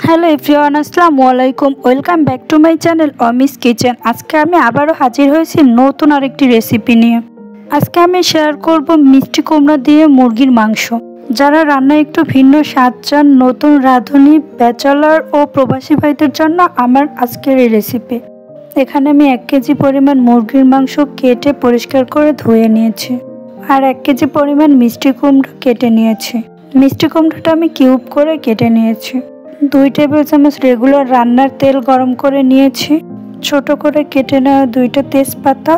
Hello everyone, আসসালামু আলাইকুম। Welcome back to my channel অমিস kitchen. আজকে আমি আবারও হাজির হয়েছি নতুন আরেকটি রেসিপি নিয়ে। আজকে আমি শেয়ার করব মিষ্টি কুমড়া দিয়ে মুরগির মাংস। যারা রান্নায় একটু ভিন্ন স্বাদ চান, নতুন রাঁধুনি, ব্যাচেলর ও প্রবাসী ভাইদের জন্য আমার আজকের এই রেসিপি। এখানে আমি 1 কেজি পরিমাণ মুরগির মাংস কেটে পরিষ্কার করে ধুয়ে নিয়েছি, আর 1 কেজি পরিমাণ মিষ্টি কুমড়া কেটে নিয়েছি। মিষ্টি কুমড়াটা আমি কিউব করে কেটে নিয়েছি। 2 টেবিল চামচ রেগুলার রান্নার তেল গরম করে নিয়েছি। ছোট করে কেটে নেওয়া 2টা তেজপাতা,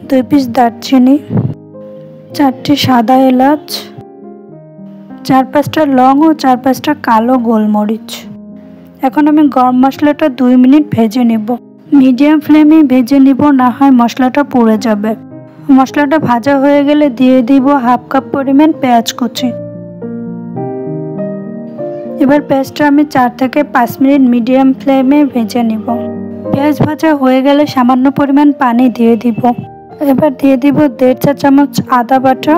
2 পিস দারচিনি, 4টি সাদা এলাচ, 4-5টা লং ও 4-5টা কালো গোলমরিচ। এখন আমি গরম মশলাটা 2 মিনিট ভেজে নেব। মিডিয়াম ফ্লেমে ভেজে নিব, না হয় মশলাটা পুড়ে যাবে। মশলাটা ভাজা হয়ে গেলে দিয়ে দিব 1/2 কাপ পরিমাণ পেঁয়াজ কুচি। এবার পেঁয়াজটা আমি 4 থেকে 5 মিনিট মিডিয়াম ফ্লেমে ভেজে নিব। পেঁয়াজ ভাজা হয়ে গেলে সামান্য পরিমাণ পানি দিয়ে দিব। এবার দিয়ে দিব 1.5 চা চামচ আদা বাটা,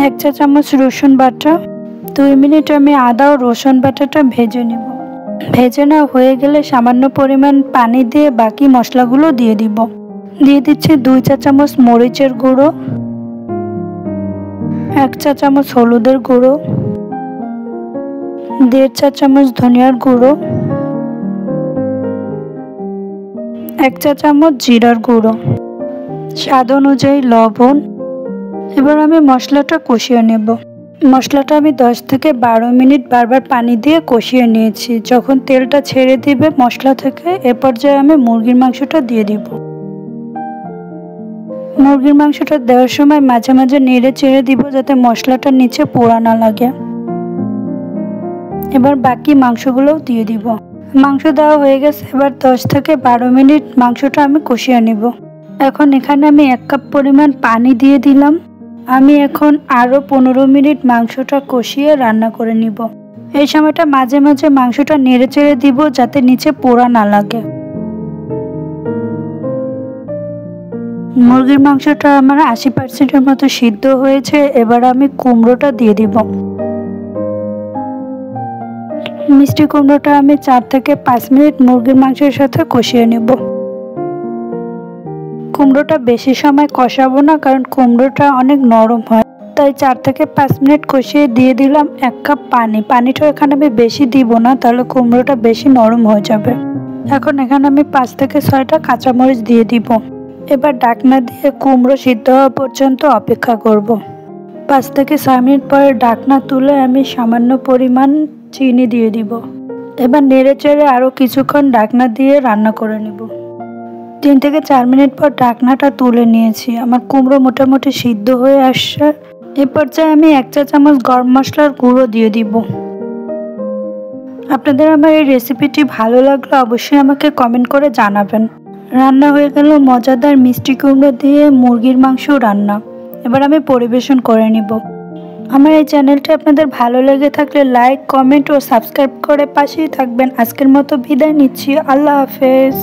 1 চা চামচ রসুন বাটা। 2 মিনিট আমি আদা ও রসুন বাটাটা ভেজে নিব। ভেজে নেওয়া হয়ে গেলে সামান্য পরিমাণ পানি দিয়ে বাকি মশলাগুলো দিয়ে দিব। দিয়ে দিচ্ছি 2 চা চামচ মরিচের গুঁড়ো, 1 চা চামচ হলুদের গুঁড়ো, 1.5 চা চামচ ধনিয়ার গুঁড়ো, 1 চা চামচ জিরার গুঁড়ো, স্বাদ অনুযায়ী লবণ। এবার আমি মশলাটা কষিয়ে নেব। মশলাটা আমি 10 থেকে 12 মিনিট বারবার পানি দিয়ে কষিয়ে নিয়েছি। যখন তেলটা ছেড়ে দিবে মশলা থেকে, এ পর্যায়ে আমি মুরগির মাংসটা দিয়ে দিব। মুরগির মাংসটা দেওয়ার সময় মাঝে মাঝে নেড়ে চেড়ে দিব, যাতে মশলাটা নিচে পোড়া না লাগে। এবার বাকি মাংসগুলোও দিয়ে দিব। মাংস দেওয়া হয়ে গেছে। এবার 10 থেকে 12 মিনিট মাংসটা আমি কষিয়ে নেব। এখন এখানে আমি 1 কাপ পরিমাণ পানি দিয়ে দিলাম। আমি এখন আরও 15 মিনিট মাংসটা কষিয়ে রান্না করে নিব। এই সময়টা মাঝে মাঝে মাংসটা নেড়ে চেড়ে দিব, যাতে নিচে পোড়া না লাগে। মুরগির মাংসটা আমার 80% মতো সিদ্ধ হয়েছে। এবার আমি কুমড়োটা দিয়ে দিব। মিষ্টি কুমড়োটা আমি 4 থেকে 5 মিনিট মুরগির মাংসের সাথে কষিয়ে নেব। কুমড়োটা বেশি সময় কষাবো না, কারণ কুমড়োটা অনেক নরম হয়। তাই 4 থেকে 5 মিনিট কষিয়ে দিয়ে দিলাম 1 কাপ পানি। পানিটা এখানে আমি বেশি দিব না, তাহলে কুমড়োটা বেশি নরম হয়ে যাবে। এখন এখানে আমি 5 থেকে 6টা কাঁচামরিচ দিয়ে দিব। এবার ঢাকনা দিয়ে কুমড়ো সিদ্ধ হওয়া পর্যন্ত অপেক্ষা করব। 5 থেকে 6 মিনিট পরে ঢাকনা তুলে আমি সামান্য পরিমাণ চিনি দিয়ে দিব। এবার নেড়ে চেড়ে আরও কিছুক্ষণ ঢাকনা দিয়ে রান্না করে নেব। 3 থেকে 4 মিনিট পর ঢাকনাটা তুলে নিয়েছি। আমার কুমড়ো মোটামুটি সিদ্ধ হয়ে আসছে। এ পর্যায়ে আমি 1 চা চামচ গরম মশলার গুঁড়ো দিয়ে দিব। আপনাদের আমার এই রেসিপিটি ভালো লাগলে অবশ্যই আমাকে কমেন্ট করে জানাবেন। রান্না হয়ে গেল মজাদার মিষ্টি কুমড়ো দিয়ে মুরগির মাংস রান্না। এবার আমি পরিবেশন করে নিব। আমার এই চ্যানেলটি আপনাদের ভালো লেগে থাকলে লাইক, কমেন্ট ও সাবস্ক্রাইব করে পাশেই থাকবেন। আজকের মতো বিদায় নিচ্ছি। আল্লাহ হাফেজ।